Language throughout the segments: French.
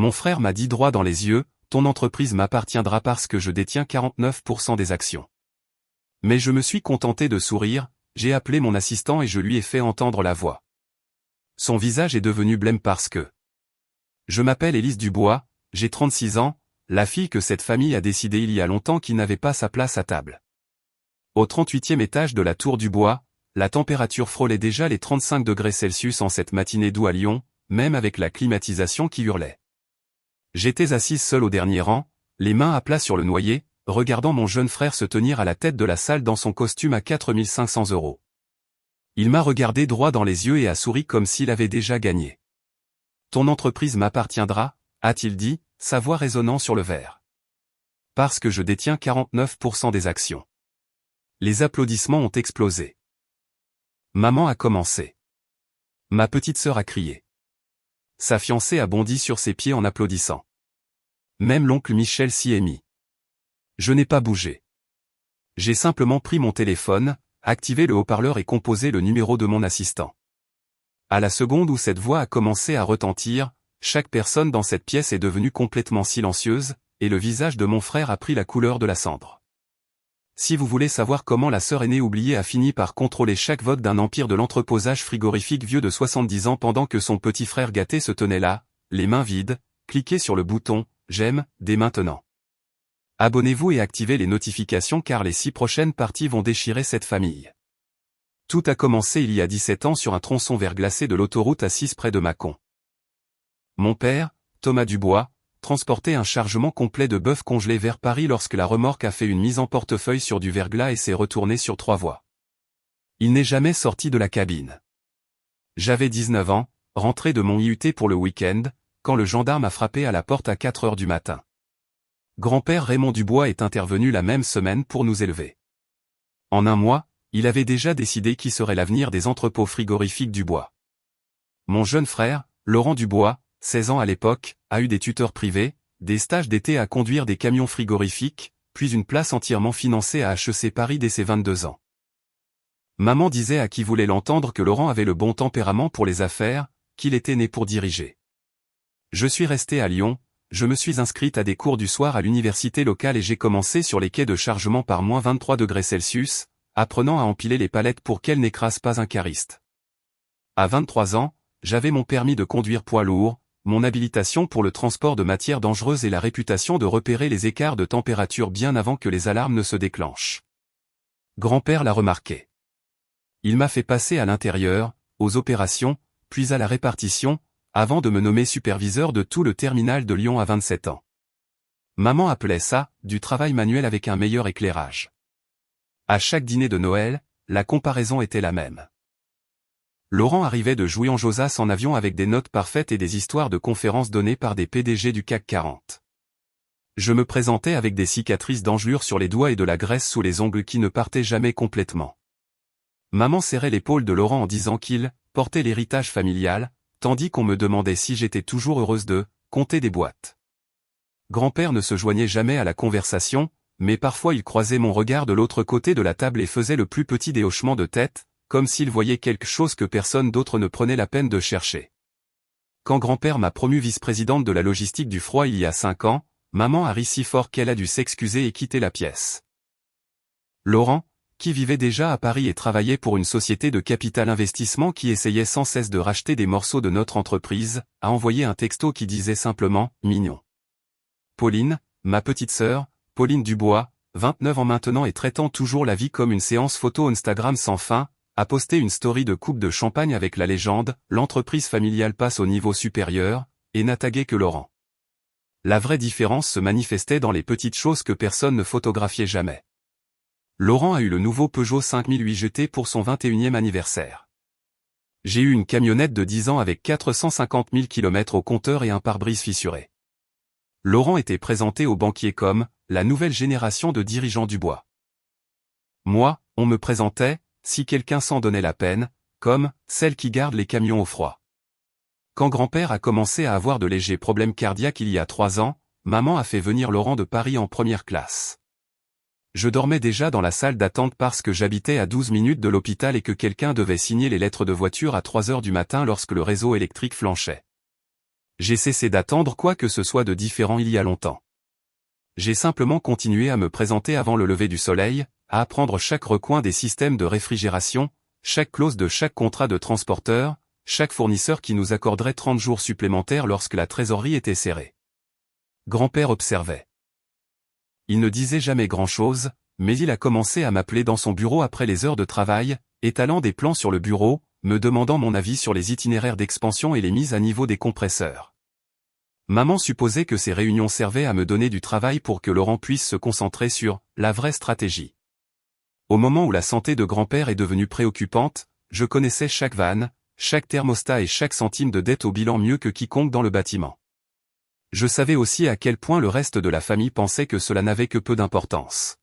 Mon frère m'a dit droit dans les yeux, ton entreprise m'appartiendra parce que je détiens 49% des actions. Mais je me suis contenté de sourire, j'ai appelé mon assistant et je lui ai fait entendre la voix. Son visage est devenu blême parce que... Je m'appelle Élise Dubois, j'ai 36 ans, la fille que cette famille a décidé il y a longtemps qui n'avait pas sa place à table. Au 38e étage de la Tour du Bois, la température frôlait déjà les 35 degrés Celsius en cette matinée d'août à Lyon, même avec la climatisation qui hurlait. J'étais assise seule au dernier rang, les mains à plat sur le noyer, regardant mon jeune frère se tenir à la tête de la salle dans son costume à 4 500 €. Il m'a regardé droit dans les yeux et a souri comme s'il avait déjà gagné. « Ton entreprise m'appartiendra », a-t-il dit, sa voix résonnant sur le verre. « Parce que je détiens 49% des actions. » Les applaudissements ont explosé. Maman a commencé. Ma petite sœur a crié. Sa fiancée a bondi sur ses pieds en applaudissant. Même l'oncle Michel s'y est mis. Je n'ai pas bougé. J'ai simplement pris mon téléphone, activé le haut-parleur et composé le numéro de mon assistant. À la seconde où cette voix a commencé à retentir, chaque personne dans cette pièce est devenue complètement silencieuse, et le visage de mon frère a pris la couleur de la cendre. Si vous voulez savoir comment la sœur aînée oubliée a fini par contrôler chaque vote d'un empire de l'entreposage frigorifique vieux de 70 ans pendant que son petit frère gâté se tenait là, les mains vides, cliquez sur le bouton « J'aime » dès maintenant. Abonnez-vous et activez les notifications car les 6 prochaines parties vont déchirer cette famille. Tout a commencé il y a 17 ans sur un tronçon verglacé de l'autoroute A6 près de Mâcon. Mon père, Thomas Dubois, transportait un chargement complet de bœuf congelé vers Paris lorsque la remorque a fait une mise en portefeuille sur du verglas et s'est retournée sur 3 voies. Il n'est jamais sorti de la cabine. J'avais 19 ans, rentré de mon IUT pour le week-end, quand le gendarme a frappé à la porte à 4 heures du matin. Grand-père Raymond Dubois est intervenu la même semaine pour nous élever. En un mois, il avait déjà décidé qui serait l'avenir des entrepôts frigorifiques Dubois. Mon jeune frère, Laurent Dubois, 16 ans à l'époque, a eu des tuteurs privés, des stages d'été à conduire des camions frigorifiques, puis une place entièrement financée à HEC Paris dès ses 22 ans. Maman disait à qui voulait l'entendre que Laurent avait le bon tempérament pour les affaires, qu'il était né pour diriger. Je suis resté à Lyon, je me suis inscrite à des cours du soir à l'université locale et j'ai commencé sur les quais de chargement par -23 degrés Celsius, apprenant à empiler les palettes pour qu'elles n'écrasent pas un cariste. À 23 ans, j'avais mon permis de conduire poids lourd, mon habilitation pour le transport de matières dangereuses et la réputation de repérer les écarts de température bien avant que les alarmes ne se déclenchent. Grand-père l'a remarqué. Il m'a fait passer à l'intérieur, aux opérations, puis à la répartition, avant de me nommer superviseur de tout le terminal de Lyon à 27 ans. Maman appelait ça « du travail manuel avec un meilleur éclairage ». À chaque dîner de Noël, la comparaison était la même. Laurent arrivait de Jouy-en-Josas en avion avec des notes parfaites et des histoires de conférences données par des PDG du CAC 40. Je me présentais avec des cicatrices d'engelure sur les doigts et de la graisse sous les ongles qui ne partaient jamais complètement. Maman serrait l'épaule de Laurent en disant qu'il portait l'héritage familial, tandis qu'on me demandait si j'étais toujours heureuse de compter des boîtes. Grand-père ne se joignait jamais à la conversation, mais parfois il croisait mon regard de l'autre côté de la table et faisait le plus petit des hochements de tête, comme s'il voyait quelque chose que personne d'autre ne prenait la peine de chercher. Quand grand-père m'a promue vice-présidente de la logistique du froid il y a 5 ans, maman a ri si fort qu'elle a dû s'excuser et quitter la pièce. Laurent, qui vivait déjà à Paris et travaillait pour une société de capital investissement qui essayait sans cesse de racheter des morceaux de notre entreprise, a envoyé un texto qui disait simplement « mignon ». Pauline, ma petite sœur, Pauline Dubois, 29 ans maintenant et traitant toujours la vie comme une séance photo Instagram sans fin, a posté une story de coupe de champagne avec la légende « L'entreprise familiale passe au niveau supérieur » et n'a tagué que Laurent. La vraie différence se manifestait dans les petites choses que personne ne photographiait jamais. Laurent a eu le nouveau Peugeot 5008 GT pour son 21e anniversaire. J'ai eu une camionnette de 10 ans avec 450 000 km au compteur et un pare-brise fissuré. Laurent était présenté aux banquiers comme la nouvelle génération de dirigeants Dubois. Moi, on me présentait, si quelqu'un s'en donnait la peine, comme celle qui garde les camions au froid. Quand grand-père a commencé à avoir de légers problèmes cardiaques il y a 3 ans, maman a fait venir Laurent de Paris en première classe. Je dormais déjà dans la salle d'attente parce que j'habitais à 12 minutes de l'hôpital et que quelqu'un devait signer les lettres de voiture à 3 heures du matin lorsque le réseau électrique flanchait. J'ai cessé d'attendre quoi que ce soit de différent il y a longtemps. J'ai simplement continué à me présenter avant le lever du soleil, à apprendre chaque recoin des systèmes de réfrigération, chaque clause de chaque contrat de transporteur, chaque fournisseur qui nous accorderait 30 jours supplémentaires lorsque la trésorerie était serrée. Grand-père observait. Il ne disait jamais grand-chose, mais il a commencé à m'appeler dans son bureau après les heures de travail, étalant des plans sur le bureau, me demandant mon avis sur les itinéraires d'expansion et les mises à niveau des compresseurs. Maman supposait que ces réunions servaient à me donner du travail pour que Laurent puisse se concentrer sur la vraie stratégie. Au moment où la santé de grand-père est devenue préoccupante, je connaissais chaque vanne, chaque thermostat et chaque centime de dette au bilan mieux que quiconque dans le bâtiment. Je savais aussi à quel point le reste de la famille pensait que cela n'avait que peu d'importance.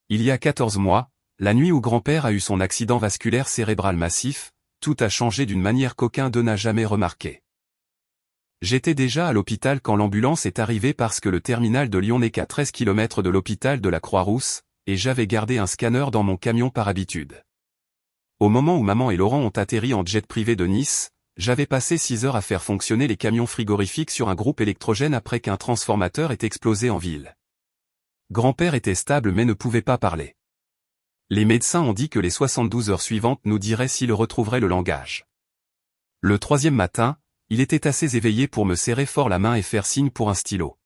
Il y a 14 mois, la nuit où grand-père a eu son accident vasculaire cérébral massif, tout a changé d'une manière qu'aucun d'eux n'a jamais remarqué. J'étais déjà à l'hôpital quand l'ambulance est arrivée parce que le terminal de Lyon n'est qu'à 13 km de l'hôpital de la Croix-Rousse, et j'avais gardé un scanner dans mon camion par habitude. Au moment où maman et Laurent ont atterri en jet privé de Nice, j'avais passé 6 heures à faire fonctionner les camions frigorifiques sur un groupe électrogène après qu'un transformateur ait explosé en ville. Grand-père était stable mais ne pouvait pas parler. Les médecins ont dit que les 72 heures suivantes nous diraient s'il retrouverait le langage. Le 3e matin, il était assez éveillé pour me serrer fort la main et faire signe pour un stylo.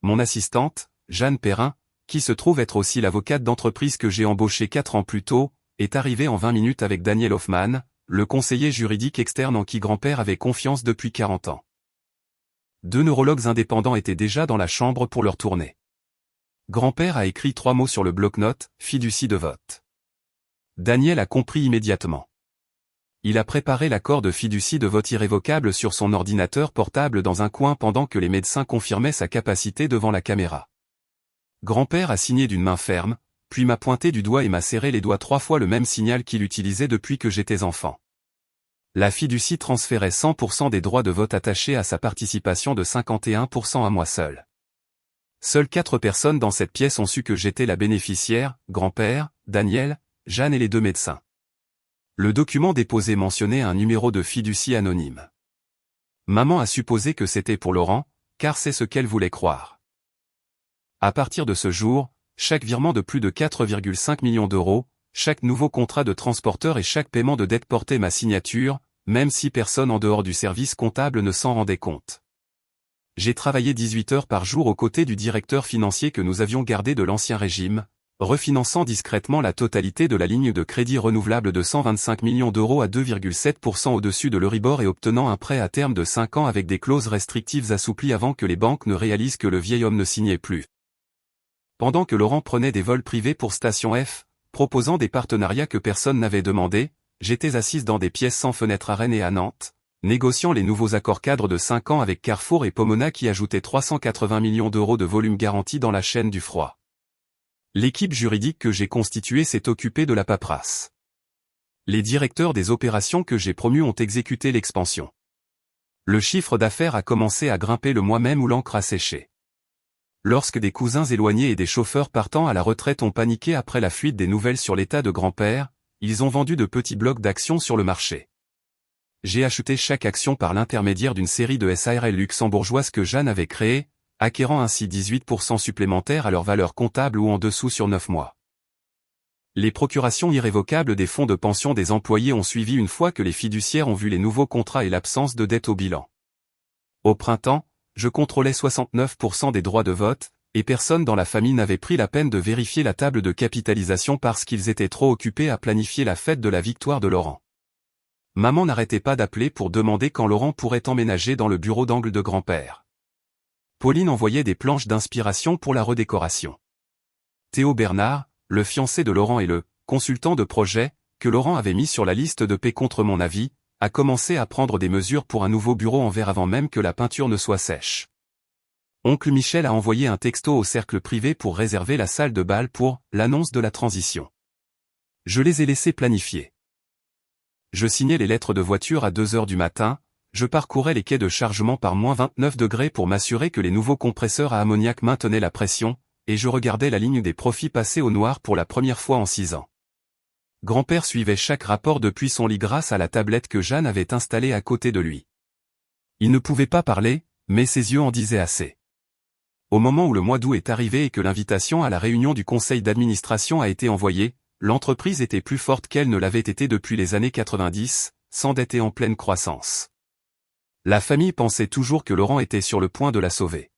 Mon assistante, Jeanne Perrin, qui se trouve être aussi l'avocate d'entreprise que j'ai embauchée 4 ans plus tôt, est arrivée en 20 minutes avec Daniel Hoffman, le conseiller juridique externe en qui grand-père avait confiance depuis 40 ans. 2 neurologues indépendants étaient déjà dans la chambre pour leur tournée. Grand-père a écrit 3 mots sur le bloc-notes, fiducie de vote. Daniel a compris immédiatement. Il a préparé l'accord de fiducie de vote irrévocable sur son ordinateur portable dans un coin pendant que les médecins confirmaient sa capacité devant la caméra. Grand-père a signé d'une main ferme, puis m'a pointé du doigt et m'a serré les doigts 3 fois le même signal qu'il utilisait depuis que j'étais enfant. La fiducie transférait 100% des droits de vote attachés à sa participation de 51% à moi seul. Seules 4 personnes dans cette pièce ont su que j'étais la bénéficiaire, grand-père, Daniel, Jeanne et les 2 médecins. Le document déposé mentionnait un numéro de fiducie anonyme. Maman a supposé que c'était pour Laurent, car c'est ce qu'elle voulait croire. À partir de ce jour, chaque virement de plus de 4,5 millions d'euros, chaque nouveau contrat de transporteur et chaque paiement de dette portait ma signature, même si personne en dehors du service comptable ne s'en rendait compte. J'ai travaillé 18 heures par jour aux côtés du directeur financier que nous avions gardé de l'ancien régime, refinançant discrètement la totalité de la ligne de crédit renouvelable de 125 millions d'euros à 2,7% au-dessus de l'Euribor et obtenant un prêt à terme de 5 ans avec des clauses restrictives assouplies avant que les banques ne réalisent que le vieil homme ne signait plus. Pendant que Laurent prenait des vols privés pour Station F, proposant des partenariats que personne n'avait demandé, j'étais assise dans des pièces sans fenêtre à Rennes et à Nantes, négociant les nouveaux accords cadres de 5 ans avec Carrefour et Pomona qui ajoutaient 380 millions d'euros de volume garanti dans la chaîne du froid. L'équipe juridique que j'ai constituée s'est occupée de la paperasse. Les directeurs des opérations que j'ai promus ont exécuté l'expansion. Le chiffre d'affaires a commencé à grimper le mois même où l'encre a séché. Lorsque des cousins éloignés et des chauffeurs partant à la retraite ont paniqué après la fuite des nouvelles sur l'état de grand-père, ils ont vendu de petits blocs d'actions sur le marché. J'ai acheté chaque action par l'intermédiaire d'une série de SARL luxembourgeoises que Jeanne avait créées, acquérant ainsi 18% supplémentaires à leur valeur comptable ou en dessous sur 9 mois. Les procurations irrévocables des fonds de pension des employés ont suivi une fois que les fiduciaires ont vu les nouveaux contrats et l'absence de dette au bilan. Au printemps, je contrôlais 69% des droits de vote, et personne dans la famille n'avait pris la peine de vérifier la table de capitalisation parce qu'ils étaient trop occupés à planifier la fête de la victoire de Laurent. Maman n'arrêtait pas d'appeler pour demander quand Laurent pourrait emménager dans le bureau d'angle de grand-père. Pauline envoyait des planches d'inspiration pour la redécoration. Théo Bernard, le fiancé de Laurent et le consultant de projet, que Laurent avait mis sur la liste de paix contre mon avis, a commencé à prendre des mesures pour un nouveau bureau en verre avant même que la peinture ne soit sèche. Oncle Michel a envoyé un texto au cercle privé pour réserver la salle de bal pour l'annonce de la transition. Je les ai laissés planifier. Je signais les lettres de voiture à 2 heures du matin, je parcourais les quais de chargement par -29 degrés pour m'assurer que les nouveaux compresseurs à ammoniac maintenaient la pression, et je regardais la ligne des profits passer au noir pour la première fois en 6 ans. Grand-père suivait chaque rapport depuis son lit grâce à la tablette que Jeanne avait installée à côté de lui. Il ne pouvait pas parler, mais ses yeux en disaient assez. Au moment où le mois d'août est arrivé et que l'invitation à la réunion du conseil d'administration a été envoyée, l'entreprise était plus forte qu'elle ne l'avait été depuis les années 90, sans dette et en pleine croissance. La famille pensait toujours que Laurent était sur le point de la sauver.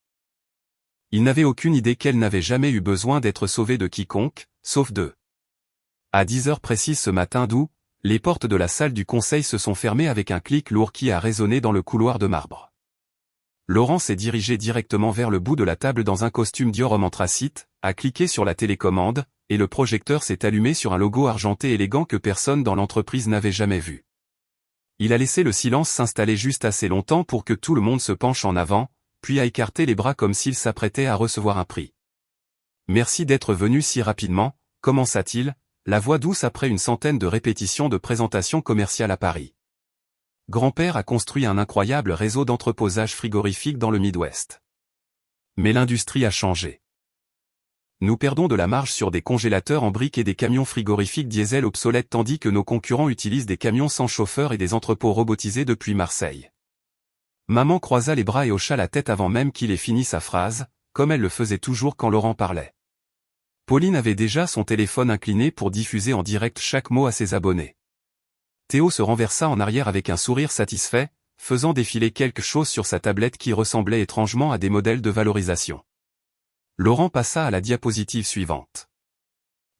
Il n'avait aucune idée qu'elle n'avait jamais eu besoin d'être sauvée de quiconque, sauf d'eux. À 10 heures précises ce matin d'août, les portes de la salle du conseil se sont fermées avec un clic lourd qui a résonné dans le couloir de marbre. Laurent s'est dirigé directement vers le bout de la table dans un costume Dior homme anthracite, a cliqué sur la télécommande, et le projecteur s'est allumé sur un logo argenté élégant que personne dans l'entreprise n'avait jamais vu. Il a laissé le silence s'installer juste assez longtemps pour que tout le monde se penche en avant, puis a écarté les bras comme s'il s'apprêtait à recevoir un prix. « Merci d'être venu si rapidement », commença-t-il, la voix douce après une centaine de répétitions de présentations commerciales à Paris. Grand-père a construit un incroyable réseau d'entreposage frigorifique dans le Midwest. Mais l'industrie a changé. Nous perdons de la marge sur des congélateurs en briques et des camions frigorifiques diesel obsolètes tandis que nos concurrents utilisent des camions sans chauffeur et des entrepôts robotisés depuis Marseille. Maman croisa les bras et hocha la tête avant même qu'il ait fini sa phrase, comme elle le faisait toujours quand Laurent parlait. Pauline avait déjà son téléphone incliné pour diffuser en direct chaque mot à ses abonnés. Théo se renversa en arrière avec un sourire satisfait, faisant défiler quelque chose sur sa tablette qui ressemblait étrangement à des modèles de valorisation. Laurent passa à la diapositive suivante.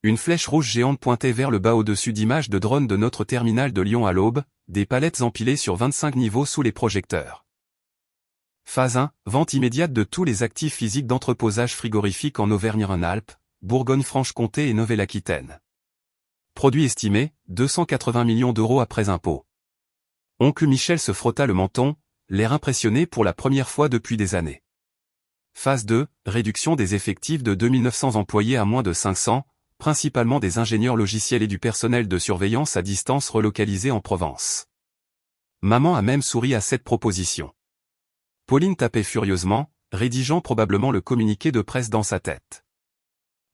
Une flèche rouge géante pointait vers le bas au-dessus d'images de drones de notre terminal de Lyon à l'Aube, des palettes empilées sur 25 niveaux sous les projecteurs. Phase 1, vente immédiate de tous les actifs physiques d'entreposage frigorifique en Auvergne-Rhône-Alpes, Bourgogne-Franche-Comté et Nouvelle-Aquitaine. Produit estimé, 280 millions d'euros après impôts. Oncle Michel se frotta le menton, l'air impressionné pour la première fois depuis des années. Phase 2, réduction des effectifs de 2900 employés à moins de 500, principalement des ingénieurs logiciels et du personnel de surveillance à distance relocalisé en Provence. Maman a même souri à cette proposition. Pauline tapait furieusement, rédigeant probablement le communiqué de presse dans sa tête.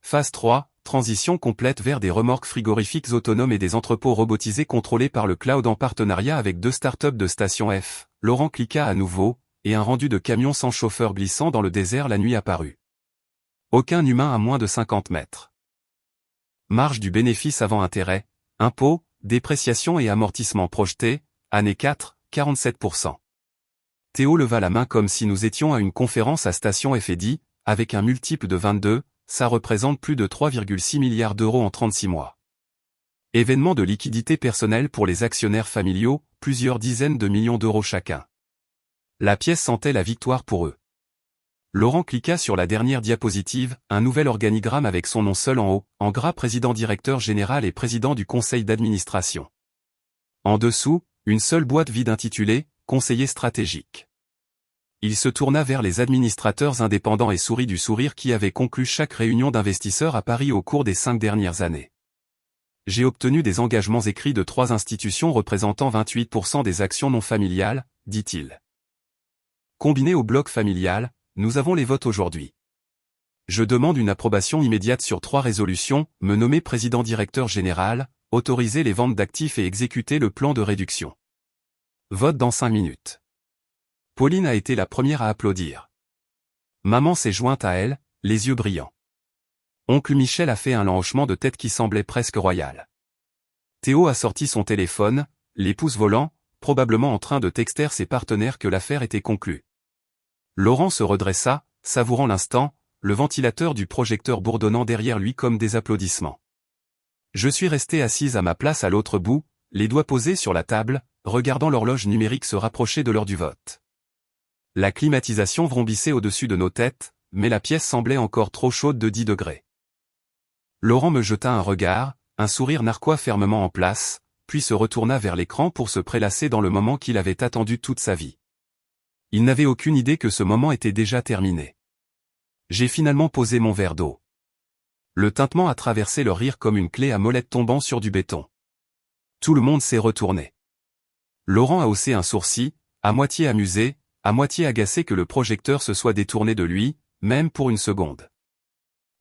Phase 3, transition complète vers des remorques frigorifiques autonomes et des entrepôts robotisés contrôlés par le cloud en partenariat avec 2 startups de station F. Laurent cliqua à nouveau, et un rendu de camion sans chauffeur glissant dans le désert la nuit apparut. Aucun humain à moins de 50 mètres. Marge du bénéfice avant intérêt, impôts, dépréciation et amortissement projeté, année 4, 47%. Théo leva la main comme si nous étions à une conférence à station F et dit, avec un multiple de 22, ça représente plus de 3,6 milliards d'euros en 36 mois. Événement de liquidité personnelle pour les actionnaires familiaux, plusieurs dizaines de millions d'euros chacun. La pièce sentait la victoire pour eux. Laurent cliqua sur la dernière diapositive, un nouvel organigramme avec son nom seul en haut, en gras président-directeur général et président du conseil d'administration. En dessous, une seule boîte vide intitulée « Conseiller stratégique ». Il se tourna vers les administrateurs indépendants et sourit du sourire qui avait conclu chaque réunion d'investisseurs à Paris au cours des 5 dernières années. J'ai obtenu des engagements écrits de 3 institutions représentant 28% des actions non familiales, dit-il. Combiné au bloc familial, nous avons les votes aujourd'hui. Je demande une approbation immédiate sur 3 résolutions, me nommer président-directeur général, autoriser les ventes d'actifs et exécuter le plan de réduction. Vote dans 5 minutes. Pauline a été la première à applaudir. Maman s'est jointe à elle, les yeux brillants. Oncle Michel a fait un hochement de tête qui semblait presque royal. Théo a sorti son téléphone, les pouces volants, probablement en train de texter ses partenaires que l'affaire était conclue. Laurent se redressa, savourant l'instant, le ventilateur du projecteur bourdonnant derrière lui comme des applaudissements. Je suis resté assise à ma place à l'autre bout, les doigts posés sur la table, regardant l'horloge numérique se rapprocher de l'heure du vote. La climatisation vrombissait au-dessus de nos têtes, mais la pièce semblait encore trop chaude de 10 degrés. Laurent me jeta un regard, un sourire narquois fermement en place, puis se retourna vers l'écran pour se prélasser dans le moment qu'il avait attendu toute sa vie. Il n'avait aucune idée que ce moment était déjà terminé. J'ai finalement posé mon verre d'eau. Le tintement a traversé le rire comme une clé à molette tombant sur du béton. Tout le monde s'est retourné. Laurent a haussé un sourcil, à moitié amusé, à moitié agacé que le projecteur se soit détourné de lui, même pour une seconde.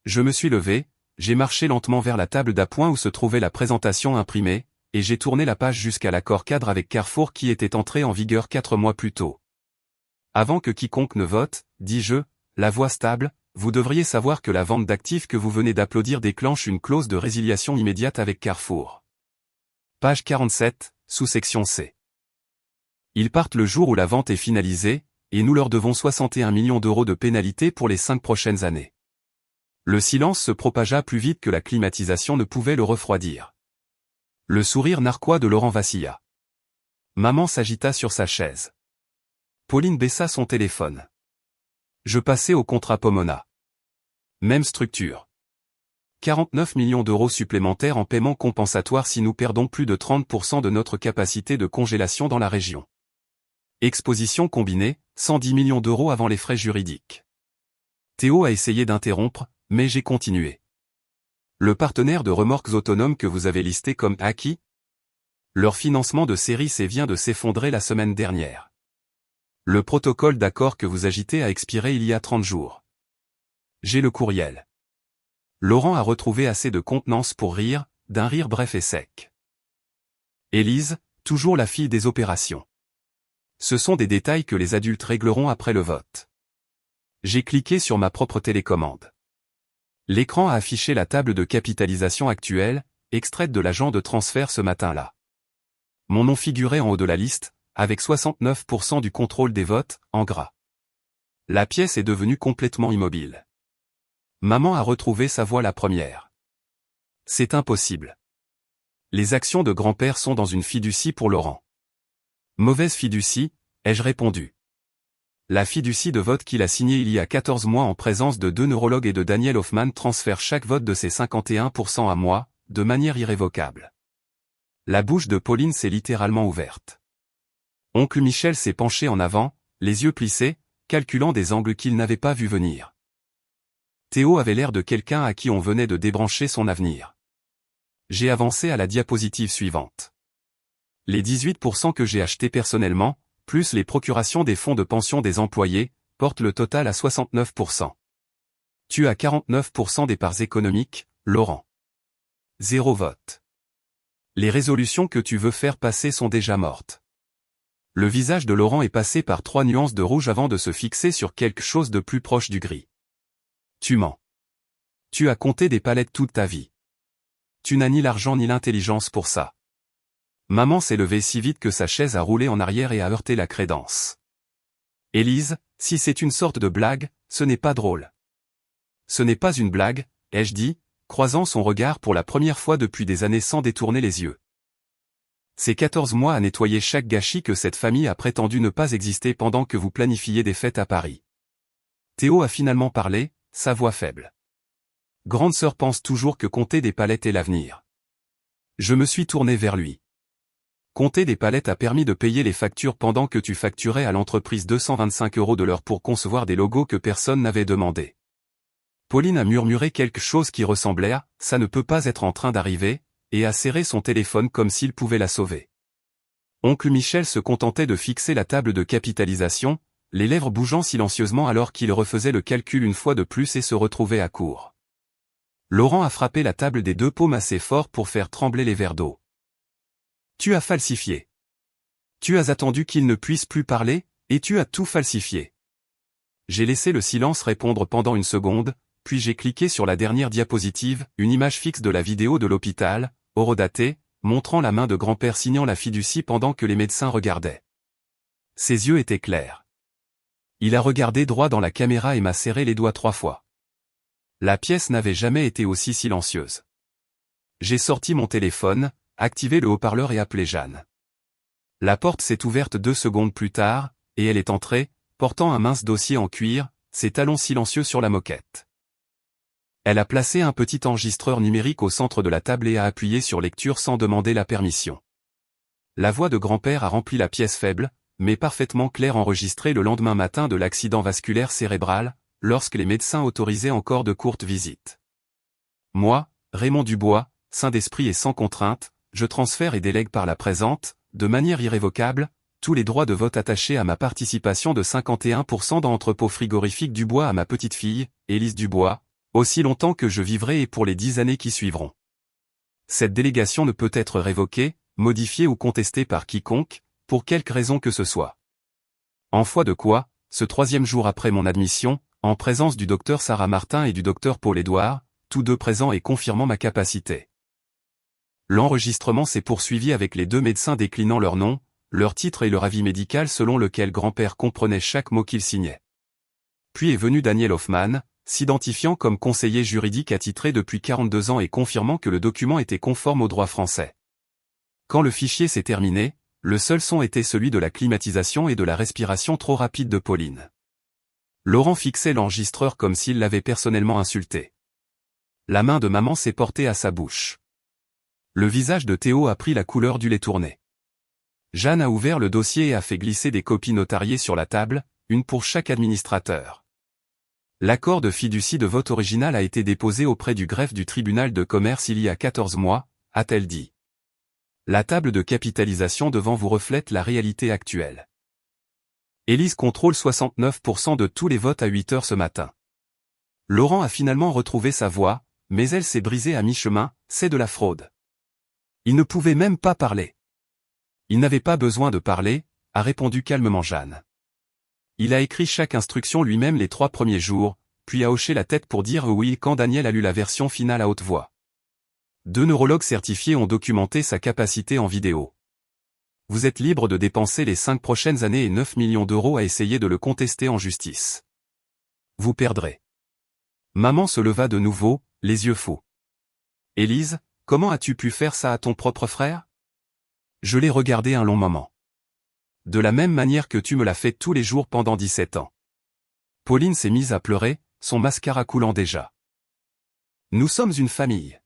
Je me suis levé, j'ai marché lentement vers la table d'appoint où se trouvait la présentation imprimée, et j'ai tourné la page jusqu'à l'accord cadre avec Carrefour qui était entré en vigueur 4 mois plus tôt. Avant que quiconque ne vote, dis-je, la voix stable, vous devriez savoir que la vente d'actifs que vous venez d'applaudir déclenche une clause de résiliation immédiate avec Carrefour. Page 47, sous-section C. Ils partent le jour où la vente est finalisée, et nous leur devons 61 millions d'euros de pénalité pour les 5 prochaines années. Le silence se propagea plus vite que la climatisation ne pouvait le refroidir. Le sourire narquois de Laurent vacilla. Maman s'agita sur sa chaise. Pauline baissa son téléphone. Je passai au contrat Pomona. Même structure. 49 millions d'euros supplémentaires en paiement compensatoire si nous perdons plus de 30% de notre capacité de congélation dans la région. Exposition combinée, 110 millions d'euros avant les frais juridiques. Théo a essayé d'interrompre, mais j'ai continué. Le partenaire de remorques autonomes que vous avez listé comme acquis? Leur financement de série C vient de s'effondrer la semaine dernière. Le protocole d'accord que vous agitez a expiré il y a 30 jours. J'ai le courriel. Laurent a retrouvé assez de contenance pour rire, d'un rire bref et sec. Élise, toujours la fille des opérations. Ce sont des détails que les adultes régleront après le vote. J'ai cliqué sur ma propre télécommande. L'écran a affiché la table de capitalisation actuelle, extraite de l'agent de transfert ce matin-là. Mon nom figurait en haut de la liste, avec 69% du contrôle des votes, en gras. La pièce est devenue complètement immobile. Maman a retrouvé sa voix la première. C'est impossible. Les actions de grand-père sont dans une fiducie pour Laurent. Mauvaise fiducie, ai-je répondu. La fiducie de vote qu'il a signée il y a 14 mois en présence de 2 neurologues et de Daniel Hoffman transfère chaque vote de ses 51% à moi, de manière irrévocable. La bouche de Pauline s'est littéralement ouverte. Oncle Michel s'est penché en avant, les yeux plissés, calculant des angles qu'il n'avait pas vu venir. Théo avait l'air de quelqu'un à qui on venait de débrancher son avenir. J'ai avancé à la diapositive suivante. Les 18% que j'ai achetés personnellement, plus les procurations des fonds de pension des employés, portent le total à 69%. Tu as 49% des parts économiques, Laurent. 0 vote. Les résolutions que tu veux faire passer sont déjà mortes. Le visage de Laurent est passé par 3 nuances de rouge avant de se fixer sur quelque chose de plus proche du gris. Tu mens. Tu as compté des palettes toute ta vie. Tu n'as ni l'argent ni l'intelligence pour ça. Maman s'est levée si vite que sa chaise a roulé en arrière et a heurté la crédence. Élise, si c'est une sorte de blague, ce n'est pas drôle. Ce n'est pas une blague, ai-je dit, croisant son regard pour la première fois depuis des années sans détourner les yeux. C'est 14 mois à nettoyer chaque gâchis que cette famille a prétendu ne pas exister pendant que vous planifiez des fêtes à Paris. Théo a finalement parlé, sa voix faible. Grande sœur pense toujours que compter des palettes est l'avenir. Je me suis tourné vers lui. Compter des palettes a permis de payer les factures pendant que tu facturais à l'entreprise 225 € de l'heure pour concevoir des logos que personne n'avait demandé. Pauline a murmuré quelque chose qui ressemblait à « ça ne peut pas être en train d'arriver » et a serré son téléphone comme s'il pouvait la sauver. Oncle Michel se contentait de fixer la table de capitalisation, les lèvres bougeant silencieusement alors qu'il refaisait le calcul une fois de plus et se retrouvait à court. Laurent a frappé la table des 2 paumes assez fort pour faire trembler les verres d'eau. Tu as falsifié. Tu as attendu qu'il ne puisse plus parler, et tu as tout falsifié. J'ai laissé le silence répondre pendant une seconde, puis j'ai cliqué sur la dernière diapositive, une image fixe de la vidéo de l'hôpital, horodatée, montrant la main de grand-père signant la fiducie pendant que les médecins regardaient. Ses yeux étaient clairs. Il a regardé droit dans la caméra et m'a serré les doigts 3 fois. La pièce n'avait jamais été aussi silencieuse. J'ai sorti mon téléphone, activé le haut-parleur et appelé Jeanne. La porte s'est ouverte 2 secondes plus tard, et elle est entrée, portant un mince dossier en cuir, ses talons silencieux sur la moquette. Elle a placé un petit enregistreur numérique au centre de la table et a appuyé sur lecture sans demander la permission. La voix de grand-père a rempli la pièce faible, mais parfaitement claire enregistrée le lendemain matin de l'accident vasculaire cérébral, lorsque les médecins autorisaient encore de courtes visites. Moi, Raymond Dubois, saint d'esprit et sans contrainte, je transfère et délègue par la présente, de manière irrévocable, tous les droits de vote attachés à ma participation de 51% dans l'entrepôt frigorifique Dubois à ma petite-fille, Élise Dubois, aussi longtemps que je vivrai et pour les 10 années qui suivront. Cette délégation ne peut être révoquée, modifiée ou contestée par quiconque, pour quelque raison que ce soit. En foi de quoi, ce troisième jour après mon admission, en présence du docteur Sarah Martin et du docteur Paul Édouard, tous deux présents et confirmant ma capacité. L'enregistrement s'est poursuivi avec les deux médecins déclinant leur nom, leur titre et leur avis médical selon lequel grand-père comprenait chaque mot qu'il signait. Puis est venu Daniel Hoffman, s'identifiant comme conseiller juridique attitré depuis 42 ans et confirmant que le document était conforme au droit français. Quand le fichier s'est terminé, le seul son était celui de la climatisation et de la respiration trop rapide de Pauline. Laurent fixait l'enregistreur comme s'il l'avait personnellement insulté. La main de maman s'est portée à sa bouche. Le visage de Théo a pris la couleur du lait tourné. Jeanne a ouvert le dossier et a fait glisser des copies notariées sur la table, une pour chaque administrateur. L'accord de fiducie de vote original a été déposé auprès du greffe du tribunal de commerce il y a 14 mois, a-t-elle dit. La table de capitalisation devant vous reflète la réalité actuelle. Élise contrôle 69% de tous les votes à 8 heures ce matin. Laurent a finalement retrouvé sa voix, mais elle s'est brisée à mi-chemin, c'est de la fraude. Il ne pouvait même pas parler. Il n'avait pas besoin de parler, a répondu calmement Jeanne. Il a écrit chaque instruction lui-même les 3 premiers jours, puis a hoché la tête pour dire oui quand Daniel a lu la version finale à haute voix. 2 neurologues certifiés ont documenté sa capacité en vidéo. Vous êtes libre de dépenser les 5 prochaines années et 9 millions d'euros à essayer de le contester en justice. Vous perdrez. Maman se leva de nouveau, les yeux fous. Élise, comment as-tu pu faire ça à ton propre frère? Je l'ai regardé un long moment. De la même manière que tu me l'as fait tous les jours pendant 17 ans. Pauline s'est mise à pleurer, son mascara coulant déjà. Nous sommes une famille.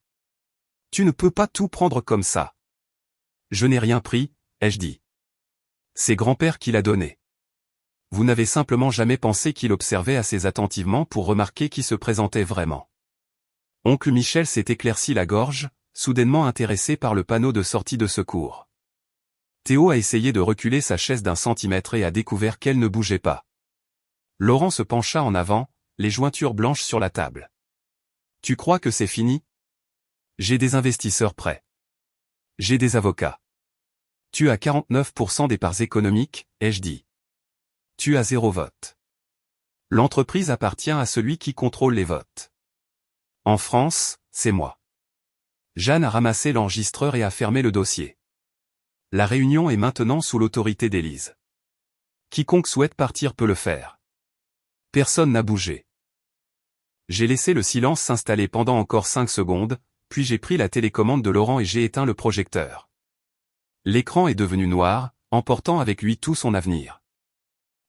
Tu ne peux pas tout prendre comme ça. Je n'ai rien pris, ai-je dit. C'est grand-père qui l'a donné. Vous n'avez simplement jamais pensé qu'il observait assez attentivement pour remarquer qui se présentait vraiment. Oncle Michel s'est éclairci la gorge, soudainement intéressé par le panneau de sortie de secours. Théo a essayé de reculer sa chaise d'1 centimètre et a découvert qu'elle ne bougeait pas. Laurent se pencha en avant, les jointures blanches sur la table. Tu crois que c'est fini? J'ai des investisseurs prêts. J'ai des avocats. Tu as 49% des parts économiques, ai-je dit. Tu as 0 vote. L'entreprise appartient à celui qui contrôle les votes. En France, c'est moi. Jeanne a ramassé l'enregistreur et a fermé le dossier. La réunion est maintenant sous l'autorité d'Élise. Quiconque souhaite partir peut le faire. Personne n'a bougé. J'ai laissé le silence s'installer pendant encore 5 secondes, puis j'ai pris la télécommande de Laurent et j'ai éteint le projecteur. L'écran est devenu noir, emportant avec lui tout son avenir.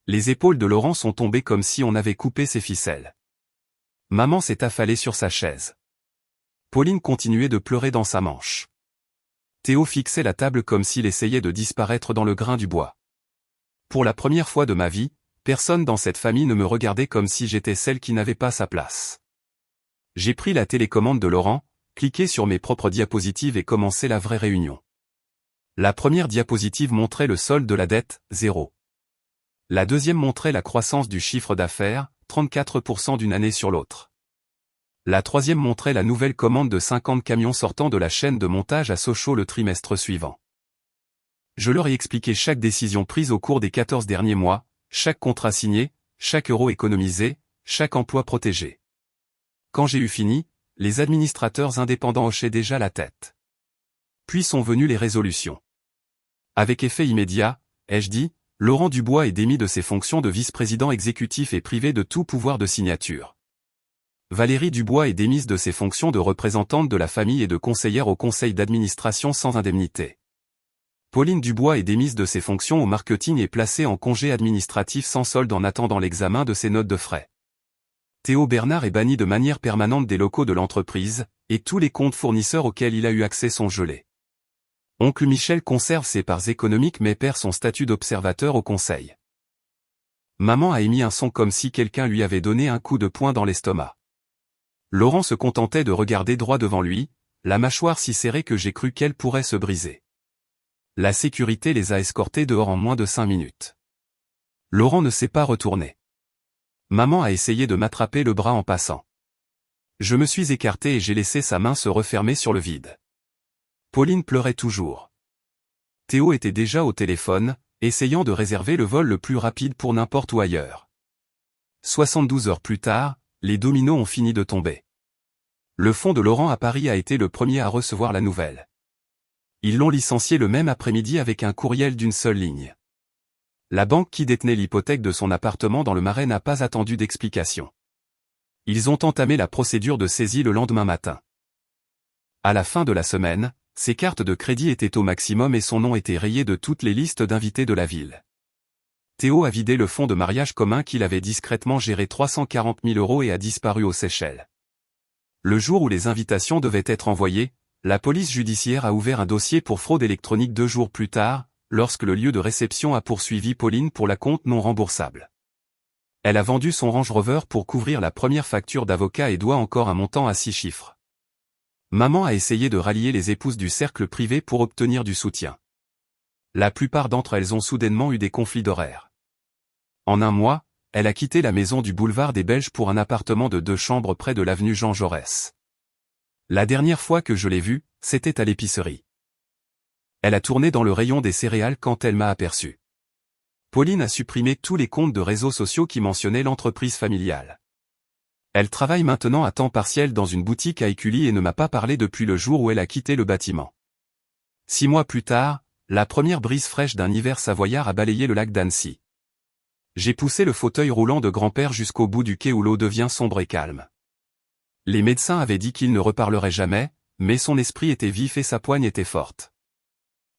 Les épaules de Laurent sont tombées comme si on avait coupé ses ficelles. Maman s'est affalée sur sa chaise. Pauline continuait de pleurer dans sa manche. Théo fixait la table comme s'il essayait de disparaître dans le grain du bois. Pour la première fois de ma vie, personne dans cette famille ne me regardait comme si j'étais celle qui n'avait pas sa place. J'ai pris la télécommande de Laurent, cliqué sur mes propres diapositives et commencé la vraie réunion. La première diapositive montrait le solde de la dette, 0. La deuxième montrait la croissance du chiffre d'affaires, 34% d'une année sur l'autre. La troisième montrait la nouvelle commande de 50 camions sortant de la chaîne de montage à Sochaux le trimestre suivant. Je leur ai expliqué chaque décision prise au cours des 14 derniers mois, chaque contrat signé, chaque euro économisé, chaque emploi protégé. Quand j'ai eu fini, les administrateurs indépendants hochaient déjà la tête. Puis sont venues les résolutions. Avec effet immédiat, ai-je dit, Laurent Dubois est démis de ses fonctions de vice-président exécutif et privé de tout pouvoir de signature. Valérie Dubois est démise de ses fonctions de représentante de la famille et de conseillère au conseil d'administration sans indemnité. Pauline Dubois est démise de ses fonctions au marketing et placée en congé administratif sans solde en attendant l'examen de ses notes de frais. Théo Bernard est banni de manière permanente des locaux de l'entreprise, et tous les comptes fournisseurs auxquels il a eu accès sont gelés. Oncle Michel conserve ses parts économiques mais perd son statut d'observateur au conseil. Maman a émis un son comme si quelqu'un lui avait donné un coup de poing dans l'estomac. Laurent se contentait de regarder droit devant lui, la mâchoire si serrée que j'ai cru qu'elle pourrait se briser. La sécurité les a escortés dehors en moins de 5 minutes. Laurent ne s'est pas retourné. Maman a essayé de m'attraper le bras en passant. Je me suis écarté et j'ai laissé sa main se refermer sur le vide. Pauline pleurait toujours. Théo était déjà au téléphone, essayant de réserver le vol le plus rapide pour n'importe où ailleurs. 72 heures plus tard, les dominos ont fini de tomber. Le fonds de Laurent à Paris a été le premier à recevoir la nouvelle. Ils l'ont licencié le même après-midi avec un courriel d'une seule ligne. La banque qui détenait l'hypothèque de son appartement dans le Marais n'a pas attendu d'explication. Ils ont entamé la procédure de saisie le lendemain matin. À la fin de la semaine, ses cartes de crédit étaient au maximum et son nom était rayé de toutes les listes d'invités de la ville. Théo a vidé le fonds de mariage commun qu'il avait discrètement géré 340 000 € et a disparu aux Seychelles. Le jour où les invitations devaient être envoyées, la police judiciaire a ouvert un dossier pour fraude électronique 2 jours plus tard, lorsque le lieu de réception a poursuivi Pauline pour l'acompte non remboursable. Elle a vendu son Range Rover pour couvrir la première facture d'avocat et doit encore un montant à 6 chiffres. Maman a essayé de rallier les épouses du cercle privé pour obtenir du soutien. La plupart d'entre elles ont soudainement eu des conflits d'horaires. En un mois, elle a quitté la maison du boulevard des Belges pour un appartement de 2 chambres près de l'avenue Jean Jaurès. La dernière fois que je l'ai vue, c'était à l'épicerie. Elle a tourné dans le rayon des céréales quand elle m'a aperçu. Pauline a supprimé tous les comptes de réseaux sociaux qui mentionnaient l'entreprise familiale. Elle travaille maintenant à temps partiel dans une boutique à Écully et ne m'a pas parlé depuis le jour où elle a quitté le bâtiment. 6 mois plus tard, la première brise fraîche d'un hiver savoyard a balayé le lac d'Annecy. J'ai poussé le fauteuil roulant de grand-père jusqu'au bout du quai où l'eau devient sombre et calme. Les médecins avaient dit qu'il ne reparlerait jamais, mais son esprit était vif et sa poigne était forte.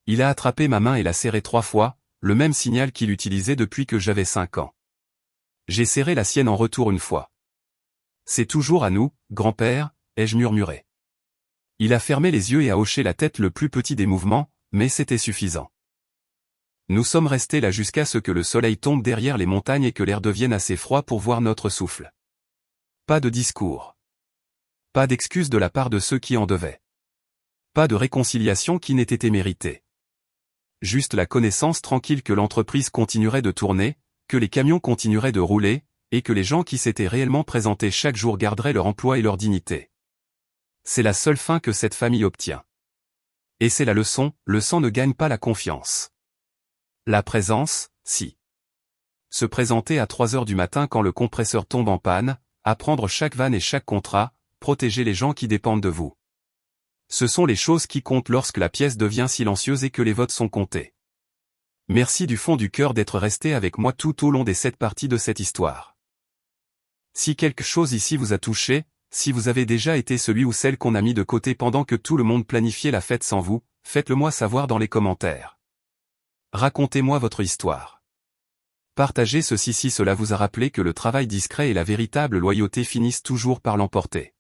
Il a attrapé ma main et l'a serrée 3 fois, le même signal qu'il utilisait depuis que j'avais 5 ans. J'ai serré la sienne en retour une fois. C'est toujours à nous, grand-père, ai-je murmuré. Il a fermé les yeux et a hoché la tête le plus petit des mouvements, mais c'était suffisant. Nous sommes restés là jusqu'à ce que le soleil tombe derrière les montagnes et que l'air devienne assez froid pour voir notre souffle. Pas de discours. Pas d'excuses de la part de ceux qui en devaient. Pas de réconciliation qui n'ait été méritée. Juste la connaissance tranquille que l'entreprise continuerait de tourner, que les camions continueraient de rouler, et que les gens qui s'étaient réellement présentés chaque jour garderaient leur emploi et leur dignité. C'est la seule fin que cette famille obtient. Et c'est la leçon, le sang ne gagne pas la confiance. La présence, si. Se présenter à 3 heures du matin quand le compresseur tombe en panne, apprendre chaque vanne et chaque contrat, protéger les gens qui dépendent de vous. Ce sont les choses qui comptent lorsque la pièce devient silencieuse et que les votes sont comptés. Merci du fond du cœur d'être resté avec moi tout au long des 7 parties de cette histoire. Si quelque chose ici vous a touché, si vous avez déjà été celui ou celle qu'on a mis de côté pendant que tout le monde planifiait la fête sans vous, faites-le moi savoir dans les commentaires. Racontez-moi votre histoire. Partagez ceci si cela vous a rappelé que le travail discret et la véritable loyauté finissent toujours par l'emporter.